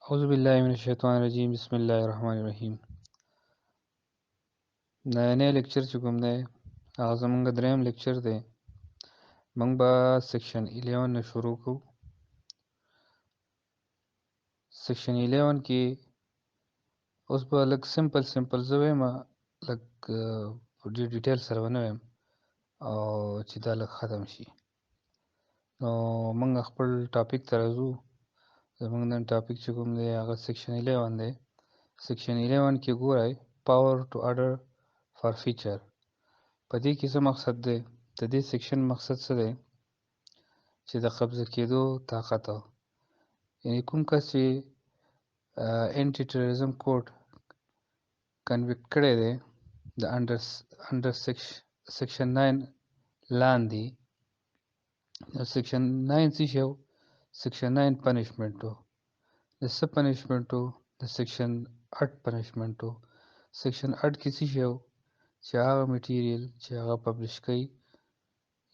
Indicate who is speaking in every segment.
Speaker 1: اعوذ بالله من الشیطان الرجیم بسم الله الرحمن الرحیم نیا لیکچر چې کوم دی هغه زمونږ دریم لیکچر دی. موږ به سیکشن 11 نه شروع کوو. سیکشن 11 کې اوس به لږ سمپل زه وایم، لږ په ډېر ډیټیل سره به نه وایم او چې دا لږ ختم شي. نو موږ خپل ټاپک ته راځو. زمونږ نن ټاپک چې کوم دی هغه سیکشن 11 دی. سیکشن 11 کې ګورئ پاور ټو order فار فیچر. په دې کې څه مقصد دی؟ د دې سیکشن مقصد څه دی؟ چې د قبضه کېدو طاقت، یعنی کوم کس چې انټي ټیرریزم کوډ کنویکټ کړی دی د انډر سیکشن 9 لاندې. سیکشن 9 څه شی و؟ سیکشن 9 پنشمنټ و. د څه پنشمنټ و؟ د سیکشن 8 پنشمنټ و. سیکشن 8 کې څه شی و؟ چې هغه میټیریل چې هغه پبلش کوي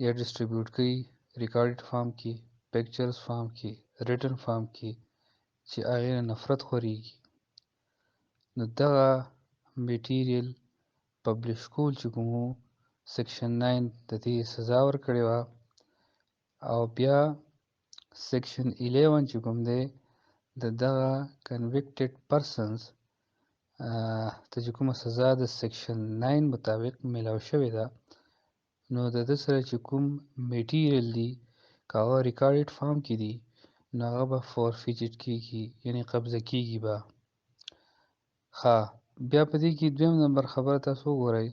Speaker 1: یا ډسټریبیوټ کوي ریکارډ فارم کې، پکچرز فارم کې، ریټن فارم کې، چې هغې نه نفرت خورېږي، نو دغه میټیریل پبلش کول چې کوم و سیکشن 9 د دې سزا ورکړې وه. او بیا سیکشن 11 چې کوم دی د دغه کنویکټډ پرسنز ته چې کومه سزا د سیکشن 9 مطابق میلاو شوې ده، نو د ده سره چې کوم میټیریل دی که هغه ریکارډډ فارم کې دي نو هغه به فورفیچټ کېږي، یعنې قبضه کېږي به. ښه، بیا په دې کې دویم نمبر خبره تاسو وګورئ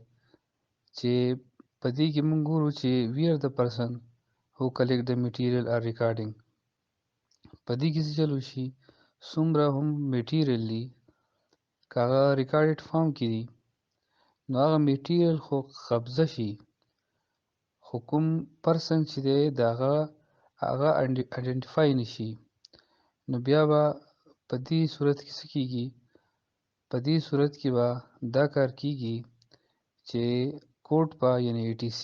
Speaker 1: چې په دې کې موږ ګورو چې وی آر د پرسن هو کلیکټ د میټیریل آر ریکارډینګ. په دې کې څه چل وشي؟ څومره هم میټیریل دي که هغه ریکارډډ فارم کې دي نو هغه میټیریل خو قبضه شي، خو کوم پرسن چې دی د هغه ایډنټیفای نه شي. نو بیا به په دې صورت کې څه کېږي؟ په دې صورت کې به دا کار کېږي چې کوډ به یعنې ATC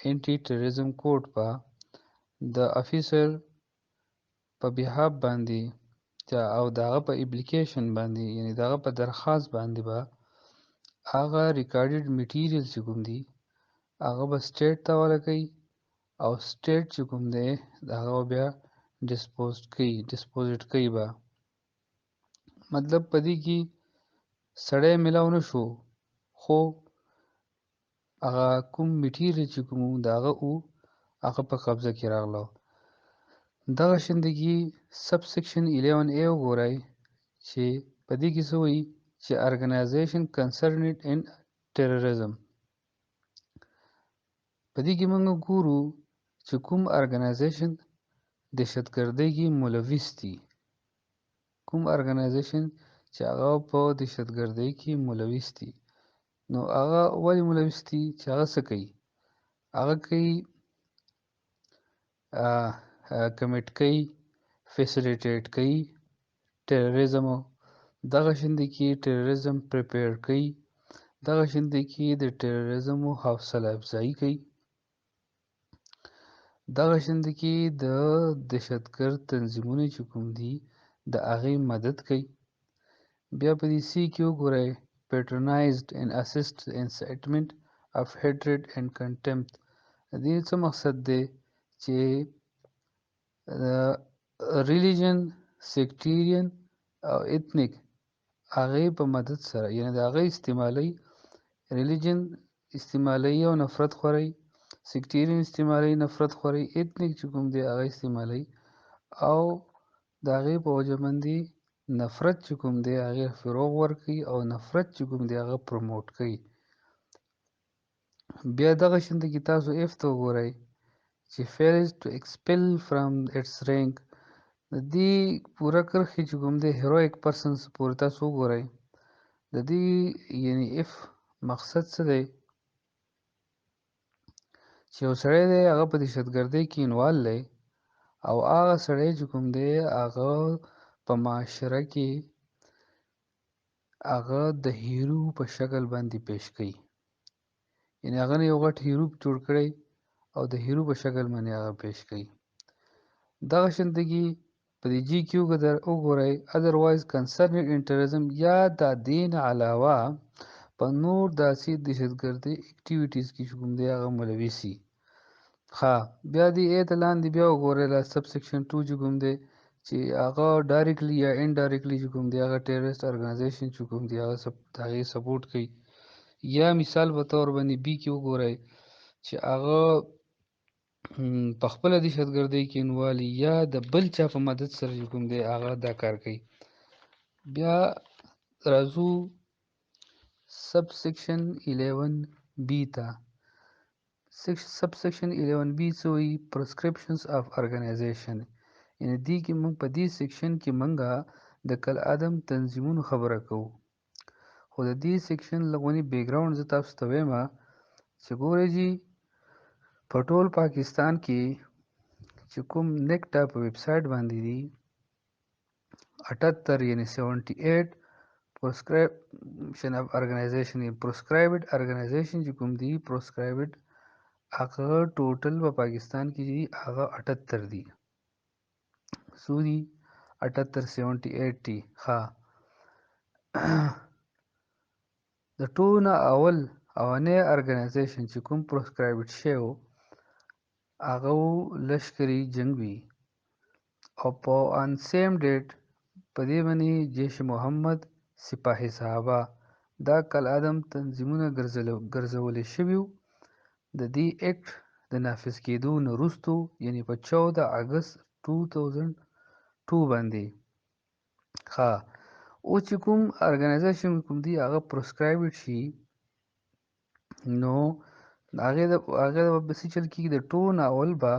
Speaker 1: انټي ټیرریزم کوډ به د افیسر په بیهاف باندې او د هغه په اپلیکیشن باندې، یعنې د هغه په درخواست باندې به هغه ریکارډډ میټیریل چې کوم دي هغه به سټیټ ته حواله کوي او سټیټ چې کوم دی د هغه بیا ډسپوزټ کوي به. مطلب په دې کې سړی میلاو نه شو، خو هغه کوم میټیریل چې کوم د هغه و هغه په قبضه کې راغله. دغه شندګي سب سیکشن 11A وګورئ چې په دې کې څه وایي چې ارګنایزیشن کنسرنډ ان ټیرریزم. په دې کې موږ ګورو چې کوم ارګنایزیشن دهشتګردۍ کې ملوث دي، کوم ارګنایزیشن چې هغه په دهشتګردۍ کې ملوث دي. نو هغه ولې ملوث دي؟ چې هغه څه کوي؟ هغه کوي کمیټ کوي، فیسیلیټیټ کوي ټیرریزم، دغه شندې کې ټیرریزم پریپیر کوي، دغه شندې کې د ټیرریزم حوصله افزایي کوي، دغه شندې کې د دهشتګرد تنظیمونه چې کوم دي د هغې مدد کوي. بیا په دې سی کې وګورئ patronized and assist the incitement of hatred and contempt. دې څه مقصد دی؟ چې ریلیجن، سیکټیرین او ایتنیک هغې په مدد سره، یعنې د هغې استعمالوي، ریلیجن استعمالوي او نفرت خوري، سیکټیرین استعمالوي نفرت خوري، ایتنیک چې کوم دی هغه استعمالوي او د هغې په وجه باندې نفرت چې کوم دی هغې فروغ ورکوي او نفرت چې کوم دی هغه پروموټ کوي. بیا دغه شنده کې تاسو اف ته وګورئ چې fails to expel from its rank. د دې پوره کرښې چې کوم دی هیرویک پرسنس پورې تاسو وګورئ. د دې یعنې اف مقصد څه دی؟ چې یو سړی دی هغه په دهشتګردۍ کې انوال دی او هغه سړی چې کوم دی هغه په معاشره کې هغه د هیرو په شکل باندې پیش کوي، یعنې هغه نه یو غټ هیرو جوړ کړی او د هیرو په شکل باندې هغه پیش کوي. دغه شندګي په دې جی کیو کې در وګورئ otherwise concerning terrorism یا د دین علاوه په نور داسې دهشتګردۍ اکټیویټیز کې چې کوم دی هغه ملوي سي. ښه بیا دې ای ته لاندې بیا وګورئ دا سب سیکشن 2 چې کوم دی چې هغه ډایرکټلی یا انډایرکټلی چې کوم دی هغه ټیرریست ارګنایزیشن چې کوم دی هغه هغې سپورټ کوي. یا مثال په طور باندې بي کې وګورئ چې هغه په خپله دهشتګردۍ کې انوالي یا د بل چا په مدد سره چې کوم دی هغه دا کار کوي. بیا راځو سب سیکشن 11 بی ته. سب سیکشن 11 بی څه وایي پرسکرپشنز آف ارګنایزیشن، یعنې دې کې موږ په دې سیکشن کې موږ د کالعدم تنظیمونو خبره کوو. خو د دې سیکشن لغونی بیکګراوند زه تاسو ته وایم چې ګورئ جي په ټول پاکستان کې چې کوم نیکټا په ویب سایټ باندې دي 78 یعنی 78 پرسکرپشن اف ارګنایزیشن پرسکرایبډ ارګنایزیشن چې کوم دي پرسکرایبډ هغه ټوټل په پاکستان کې دي هغه 78 دي. څو دي 78 78 دي. ښه د ټولو اولنی ارګنایزیشن چې کوم پرسکرایبډ شوی و هغه لشکري جنګ وي او په ان سیم ډیټ په دې باندې جیش محمد سپاهي صحابه دا کالعدم تنظیمونه ګرځولی شوي وو د دې اکټ د نافذ کېدو نه وروستو یعنې په 14 اګست 2002 باندې. ښه اوس چې کوم ارګنایزیشن کوم دی هغه پرسکرایبډ شي نو هغې به څه چل کېږي د ټول نه اول به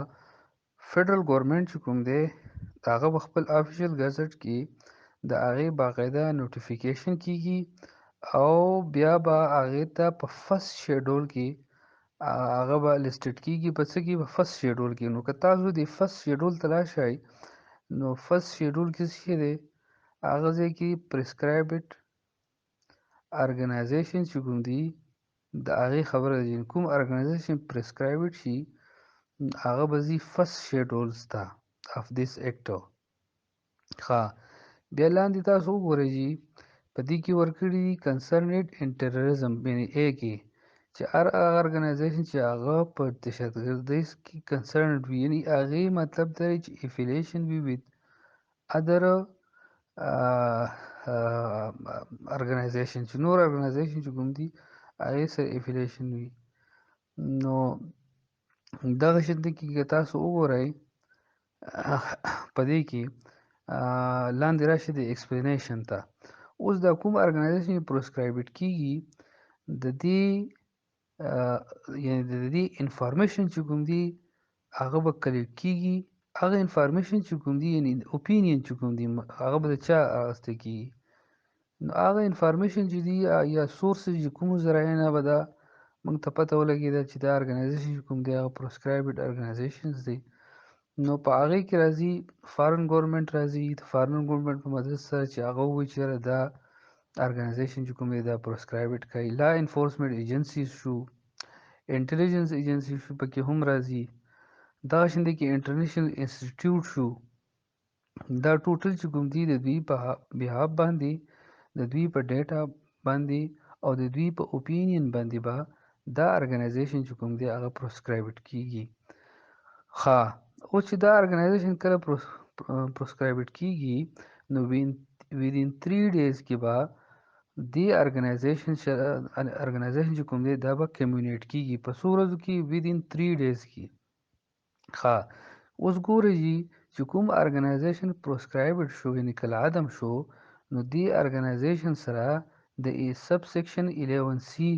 Speaker 1: فیډرل ګورنمنټ چې کوم دی هغه په خپل افیشیل ګزټ کې د هغې باقاعده نوټیفیکیشن کېږي او بیا به هغې ته په فرست شیډول کې هغه به لیسټډ کېږي په څه کې په فرست شیډول کې. نو که تاسو د فرست شیډول ته راشئ نو فرست شیډول کې څه شی دی هغه ځای کې پرسکرایبډ ارګنایزیشن چې کوم دي د هغې خبره ده کوم ارګنایزیشن پرسکرایبډ شي هغه به ځي فرست شیډولز ته اف دیس اکټ. ښه بیا لاندې تاسو وګورئ جي په دې کې ورکړي دي کنسرنډ ان ټیرریزم یعنې ای کې چې هر هغه ارګنایزیشن چې هغه په دهشتګردۍ کې کنسرنډ وي یعنې هغې مطلب دا دی چې افیلیشن وي وید ادر ارګنایزیشن چې نور ارګنایزیشن چې کوم دي هغې سره افیلیشن وي. نو دغه شانتي کې که تاسو وګورئ په دې کې لاندې راشي د ایکسپلینیشن ته. اوس دا کوم ارګنایزیشن پرسکرایبډ کېږي د دې یعنې د دې انفارمیشن چې کوم دي هغه به کلیکټ کېږي هغه انفارمیشن چې کوم دي یعنې اوپینین چې کوم دي هغه به د چا اخیستی کېږي نو هغه انفارمیشن چې دي یا سورسز چې کومو ذرایعو نه به دا موږ ته پته ولګېده چې دا ارګنایزیشن چې کوم دی هغه پرسکرایبډ ارګنایزیشنز دی. نو په هغې کې راځي فارن ګورنمنټ راځي د فارن ګورنمنټ په مدد سره چې هغه ووایي چې یاره دا ارګنایزیشن چې کوم دی دا پرسکرایبډ کوي. لا انفورسمنټ ایجنسیز شو انټیلیجنس ایجنسي شو پکې هم راځي. دغه شانتې کې انټرنیشنل انسټیټیوټ شو دا ټوټل چې کوم دي د دوی په بیهاف باندې د دوی په ډیټا باندې او د دوی په اوپینین باندې به دا ارګنایزیشن چې کوم دی هغه پرسکرایبډ کېږي. ښه اوس چې دا ارګنایزیشن کله پرسکرایبډ کېږي نو ویدین 3 ډیز کې به دې ارګنایزیشن چې کوم دی دا به کمیونیټ کېږي په څو ورځو کې ویدین 3 ډیز کې. ښه اوس ګورئ جي چې کوم ارګنایزیشن پرسکرایبډ شو یعنې کالعدم شو نو دې ارګنایزیشن سره د سب سیکشن 11 سی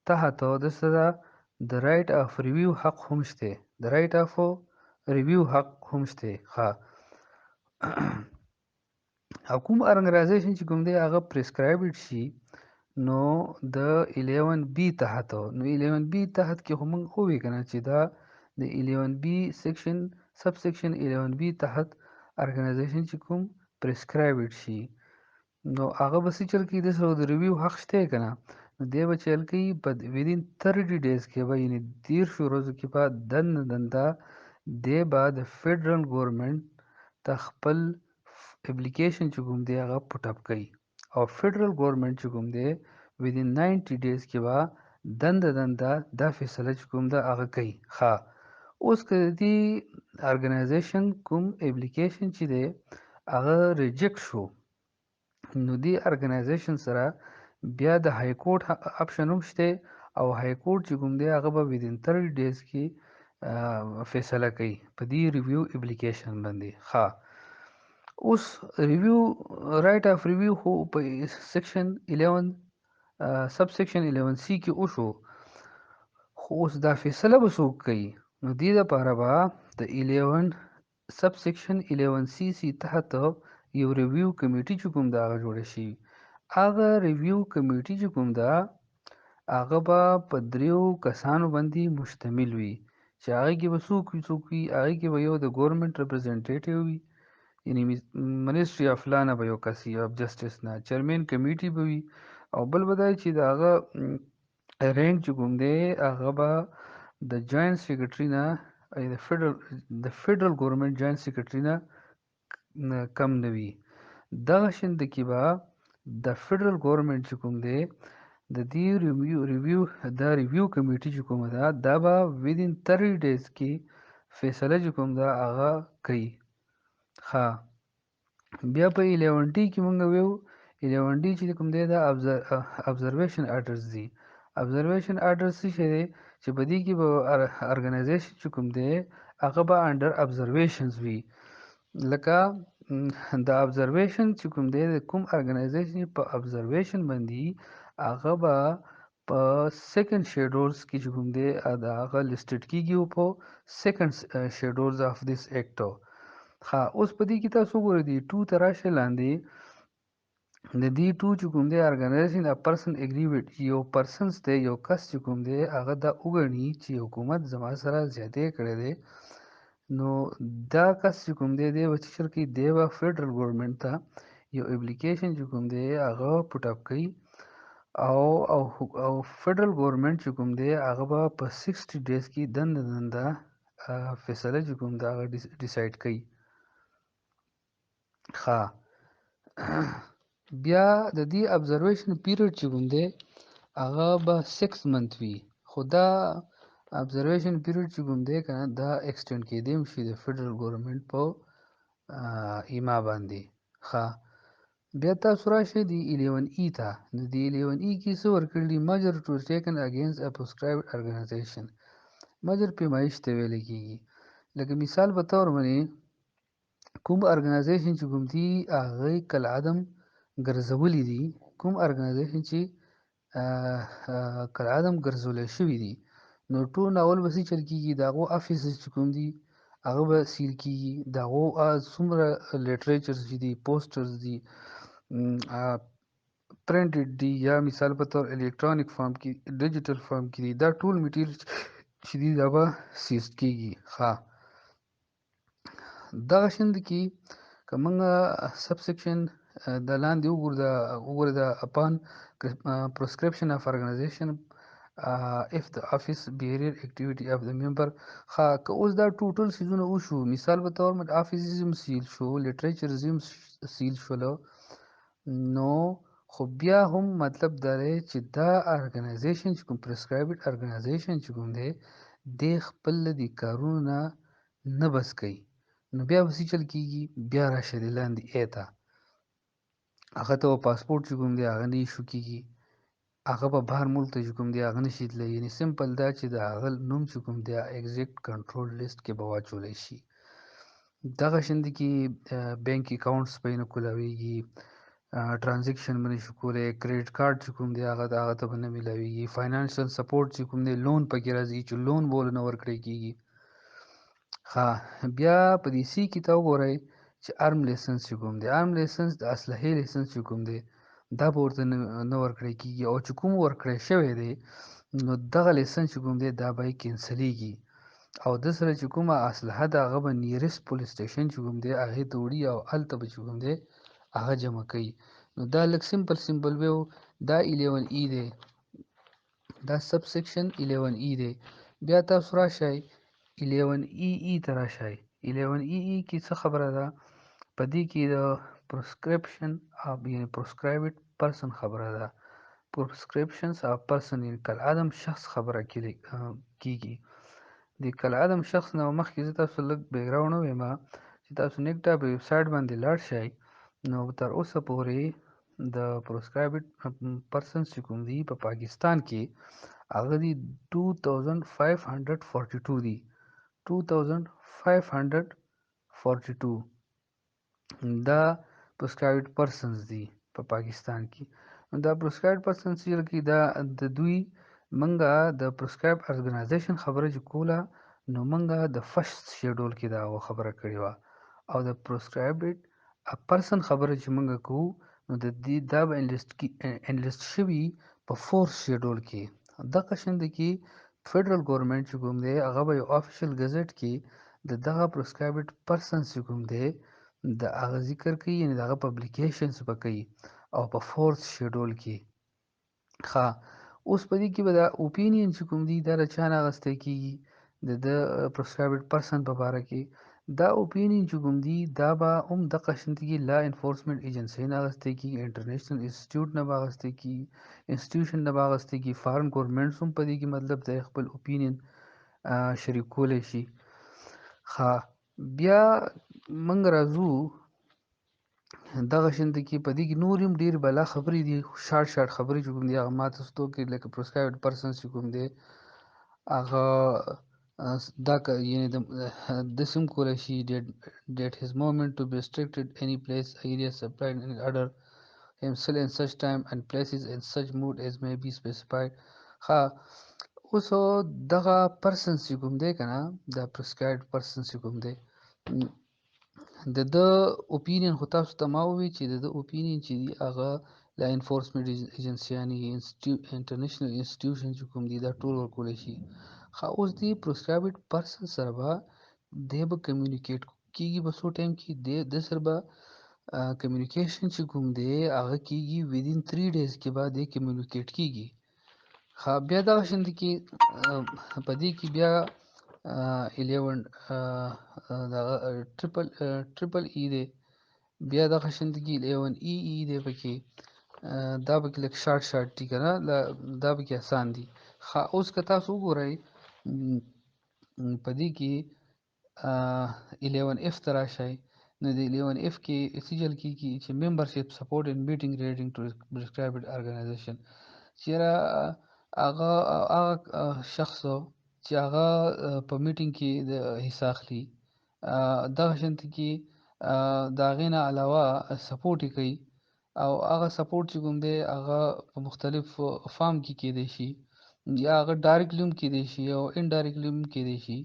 Speaker 1: تحت د سره د رایټ اف ریویو حق هم شته د رایټ اف ریویو حق هم شته. ښه او کوم ارګنایزیشن چې کوم دی هغه پرسکرایبډ شي نو د 11 بی تحت نو 11 بی تحت کې خو موږ ووایو که نه چې دا د 11 بی سیکشن سب سیکشن 11 بی تحت ارګنایزیشن چې کوم پرسکرایبډ شي نو هغه به څه چل کوي د سره د ریویو حق شته که نه نو دی به چل کوي په ویدین 30 ډیز کې به یعنې 30 ورځو کې به دنده دی به د فیډرل ګورنمنټ ته خپل اپلیکیشن چې کوم دی هغه پټ اپ کوي او فدرل ګورنمنت چې کوم دی within 90 days کې به دنده دا فیصله چې کوم ده هغه کوي. ښه اوس که د دې ارګنایزیشن کوم اپلیکیشن چې دی هغه ریجیکټ شو، نو دې ارګنایزیشن سره بیا د های کورټ اپشن هم شته او های کورټ چې کوم دی هغه به within 30 days کې فیصله کوي په دې ریویو اپلیکیشن باندې. ښه اوس ریویو رائټ اف ریویو خو په سیکشن 11 سب سیکشن 11C کې وشو، خو اوس دا فیصله به څوک کوي؟ نو دې دپاره به د 11 سب سیکشن 11C تحت یو ریویو کمیټي چې کوم ده هغه جوړه شي. هغه ریویو کمیټي چې کوم ده هغه به په 3 کسانو باندې مشتمل وي چې هغه کې به څوک وي؟ هغه کې به یو د ګورنمنت ریپرزنټیټیو وي، یعنی منیسټري اف لا نه به یو کس وي، اف جسټس نه، چیرمین کمیټي به وي، او بل به دا چې د هغه رینک چې کوم دی هغه به د جوینټ سیکرټري نه د فدرل ګورنمنت جوینټ سیکرټري نه کم نه وي. دغه شند کې به د فدرل ګورنمنت چې کوم دی د دې ریویو کمیټي چې کومه ده دا به within 30 days کې فیصله چې کوم ده هغه کوي. ښه بیا په 11D کې مونږ ویو 11D چې کوم دی دا ابزرویشن آرډرز دي. ابزرویشن آرډرز څه شی دی چې په دې کې به ارګنایزیشن چې کوم دی هغه به انډر ابزرویشنز وي، لکه د ابزرویشن چې کوم دی د کوم ارګنایزیشن په ابزرویشن باندې هغه به په سیکنډ شیډولز کې چې کوم دی دا هغه لیسټډ کیږي په سیکنډ شیډولز اف دیس ایکټ. ها اوس په دې کې تاسو ګورئ دی 2 تراشه لاندې د دې 2 چې کوم دی ارګنایزیشن ا پرسن اګری وډ یو پرسنز دی، یو کس چې کوم دی هغه دا وګڼي چې حکومت زما سره زیاتې کړی دی، نو دا کس چې کوم دی دی به څه چل کوي؟ دی به فدرل ګورنمنت ته یو اپلیکیشن چې کوم دی هغه پټ اپ کوي او فدرل ګورنمنت چې کوم دی هغه به په 60 ډیز کې دنده فیصله چې کوم دا هغه ډیسایډ کوي. ښه بیا د دې ابزرویشن پیریډ چې کوم دی هغه به 6 منت وي، خو دا ابزرویشن پیریډ چې کوم دی که نه دا ایکسټینډ کېدی هم شي د فدرل ګورنمنت په ایما باندې. ښه بیا تاسو راشئ د 11E ته. نو د 11E کې څه ورکړي دي؟ measure to taken against a prescribed organization. measure پیمایش ته ویل کېږي. لکه مثال په طور باندې کوم ارګنایزیشن چې کوم دي هغه کالعدم ګرځولي دي، کوم ارګنایزیشن چې کالعدم ګرځولی شوي دي، نو ټول اول به څه چل کېږي؟ د هغو افیسز چې کوم دي هغه به سیل کېږي، د هغو څومره لیټریچرز چې دي، پوسټرز دي، پرنټډ دي، یا مثال په طور الکترونیک فارم کې ډیجیټل فارم کې دي، دا ټول میټیریل چې دي دا به سیز کېږي. ښه دغه شند کې که موږ سب سیکشن د لاندې وګورو د اپان پرسکرپشن اف ارګنایزیشن if the office behavior activity of the member. ښه که اوس دا ټوټل سیزونه وشو، مثال په طور باندې افیسزم سیل شو، لیټریچرزم سیل شولو، نو خو بیا هم مطلب دا دی چې دا ارګنایزیشن چې کوم پرسکرایبډ ارګنایزیشن چې کوم دی د خپل د کارونو نه بس کوي، نو بیا به څه چل کېږي؟ بیا راشه د لاندې ای ته، هغه ته پاسپورټ چې کوم دی هغه نه ایشو کېږي، هغه به بهر ملک ته چې کوم دی هغه نشي تللی، یعنې سمپل دا چې د هغه نوم چې کوم دی ایګزیکټ کنټرول لیست کې به واچولی شي. دغه شند کې بینک اکاونټس به یې نه کولاویږي، ټرانزیکشن به نشي کولی، کریډټ کارت چې کوم دی هغه ته به نه میلاویږي، فاینانشل سپورټ چې کوم دی لون پکې راځي چې لون به ورله نه ورکړی کېږي. ښه بیا په دې سی کې ته وګورئ چې ارم لیسنس چې کوم دی، ارم لیسنس د اسلحې لیسنس چې کوم دی دا به ورته نه ورکړی کېږي، او چې کوم ورکړی شوی دی نو دغه لیسنس چې کوم دی دا به یې کینسلیږي، او د سره چې کومه اسلحه ده هغه به نیرست پولیس سټیشن چې کوم دی هغې ته وړي او هلته به چې کوم دی هغه جمع کوي. نو دا لږ سمپل ویو. دا 11E دی، دا سب سیکشن 11E دی. بیا تاسو راشئ 11EE ته راشئ. 11EE کې څه خبره ده؟ په دې کې د پرسکرپشن یعنی پرسکرایبډ پرسن خبره ده. پرسکرپشنز اف پرسن یعنی کالعدم شخص خبره کیږي. د کالعدم شخص نه مخکې زه تاسو لږ بیکګراوند ووایم چې تاسو نیکټا په ویب سایټ باندې لاړ شئ، نو تر اوسه پورې د پرسکرایبډ پرسنز چې کوم دي په پاکستان کې هغه دي 2542 دي. 2542 دا پرسکرایبډ پرسنز دي په پاکستان کې. دا پرسکرایبډ پرسنز چې دا د دوی منګه د پرسکرایب ارګنایزیشن خبره چې کوله، نو منګه د فرست شیډول کې دا خبره کړې وه، او د پرسکرایبډ پرسن خبره چې منګه کوو نو د دې دا به انلیست شوي په فورس شیډول کې. دغه شند کې فدرل ګورنمنت چې کوم دی هغه به یو افیشل ګزټ کې د دغه پرسکرایبډ پرسنز چې کوم دی د هغه ذکر کوي، یعنی دغه پبلیکیشنز به کوي او په فورس شیډول کې. ښه، اوس په دې کې به دا اوپینین چې کوم دي دا له چا نه اخیستی کېږي د پرسکرایبډ پرسن په باره کې. دا اوپینین چې کوم دي دا به هم دغه شانتې کې لا انفورسمنټ ایجنسۍ نه اخیستی کېږي، انټرنیشنل انسټیټیوټ نه به اخیستی کېږي، انسټیټیوشن نه به اخیستی کېږي، فارن ګورنمنټس هم په دې کې مطلب دی خپل اوپینین شریکولی شي. ښه، بیا موږ راځو دغه شانتې کې په دې کې نور هم ډېر بلا خبرې دي، شارټ خبرې چې کوم دي هغه ما تاسو ته وکړې، لکه پرسکرایبډ پرسنز چې کوم دی هغه دا یعنی داسې هم کولی شي that his movement to be restricted any place area supplied in order himself in such time and places in such mood as may be specified. ښه، اوس دغه پرسنز چې کوم دی که نه دا پرسکرایبډ پرسنز چې کوم دی د اوپینین خو تاسو ته ما ووی چې د اوپینین چې دی هغه لا انفورسمنټ ایجنسیانې انټرنیشنل انسټیټیوشن چې کوم دي دا ټول ورکولی شي. ښه، اوس دې پرسکرایبډ پرسن سره به دی به کمیونیکیټ کېږي په څو ټایم کې د سره به کمیونیکیشن چې کوم دی هغه کېږي ودین 3 days کې به دی کمیونیکیټ کېږي. ښه، بیا دغه شانتې کې په دې کې بیا 11 دغه ټریپل ای دی، بیا دغه شانتې کې 11 ای دی پکې، دا پکې لږ شارټ دي که نه، دا پکې اسان دي. ښه، اوس که تاسو وګورئ په دې کې 11 اف ته راشئ، نو د 11 اف کې سجل کېږي چې ممبرشپ سپورټ ان میټینګ ریلیټینګ ټو پرسکرایبډ ارګنایزیشن. چېرې هغه شخص چې هغه په میټینګ کې د حصه اخلي دغه شانتې کې د هغې نه علاوه سپورټ یې کوي، او هغه سپورټ چې کوم دی هغه په مختلف فارم کې کیدی شي، یا هغه ډایرکټلی هم کیدی شي او انډایرکټلی هم کیدی شي.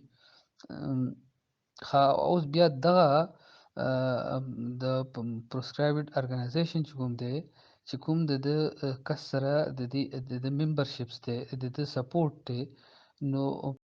Speaker 1: ښه، اوس بیا دغه د پرسکرایبډ ارګنایزیشن چې کوم دی چې کوم د کس سره د ممبرشپس دی د سپورټ دی، نو